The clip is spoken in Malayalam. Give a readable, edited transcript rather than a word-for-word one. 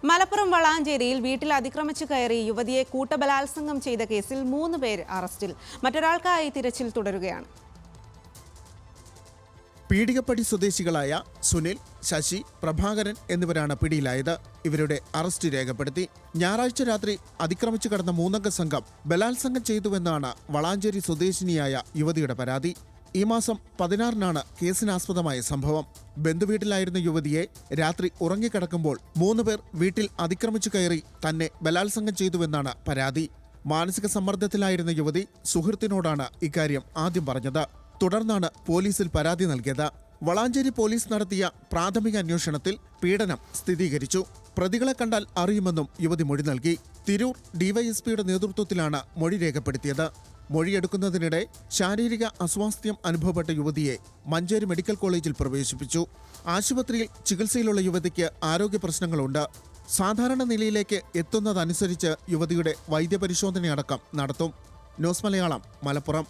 മലപ്പുറം വളാഞ്ചേരിയിൽ വീട്ടിൽ അതിക്രമിച്ചു കയറി യുവതിയെ കൂട്ടബലാത്സംഗം ചെയ്ത കേസിൽ 3 പേർ അറസ്റ്റിൽ. മറ്റൊരാൾക്കായി തിരച്ചിൽ തുടരുകയാണ്. പീടികപ്പടി സ്വദേശികളായ സുനിൽ, ശശി, പ്രഭാകരൻ എന്നിവരാണ് പിടിയിലായത്. ഇവരുടെ അറസ്റ്റ് രേഖപ്പെടുത്തി. ഞായറാഴ്ച രാത്രി അതിക്രമിച്ചു കടന്ന 3-അംഗ സംഘം ബലാത്സംഗം ചെയ്തുവെന്നാണ് വളാഞ്ചേരി സ്വദേശിനിയായ യുവതിയുടെ പരാതി. ഈ മാസം 16-നാണ് കേസിനാസ്പദമായ സംഭവം. ബന്ധുവീട്ടിലായിരുന്ന യുവതിയെ രാത്രി ഉറങ്ങിക്കിടക്കുമ്പോൾ 3 പേർ വീട്ടിൽ അതിക്രമിച്ചു കയറി തന്നെ ബലാത്സംഗം ചെയ്തുവെന്നാണ് പരാതി. മാനസിക സമ്മർദ്ദത്തിലായിരുന്ന യുവതി സുഹൃത്തിനോടാണ് ഇക്കാര്യം ആദ്യം പറഞ്ഞത്. തുടർന്നാണ് പോലീസിൽ പരാതി നൽകിയത്. വളാഞ്ചേരി പോലീസ് നടത്തിയ പ്രാഥമിക അന്വേഷണത്തിൽ പീഡനം സ്ഥിരീകരിച്ചു. പ്രതികളെ കണ്ടാൽ അറിയുമെന്നും യുവതി മൊഴി നൽകി. തിരൂർ ഡിവൈഎസ്പിയുടെ നേതൃത്വത്തിലാണ് മൊഴി രേഖപ്പെടുത്തിയത്. മൊഴിയെടുക്കുന്നതിനിടെ ശാരീരിക അസ്വാസ്ഥ്യം അനുഭവപ്പെട്ട യുവതിയെ മഞ്ചേരി മെഡിക്കൽ കോളേജിൽ പ്രവേശിപ്പിച്ചു. ആശുപത്രിയിൽ ചികിത്സയിലുള്ള യുവതിക്ക് ആരോഗ്യ പ്രശ്നങ്ങളുണ്ട്. സാധാരണ നിലയിലേക്ക് എത്തുന്നതനുസരിച്ച് യുവതിയുടെ വൈദ്യപരിശോധനയടക്കം നടത്തും. ന്യൂസ് മലയാളം, മലപ്പുറം.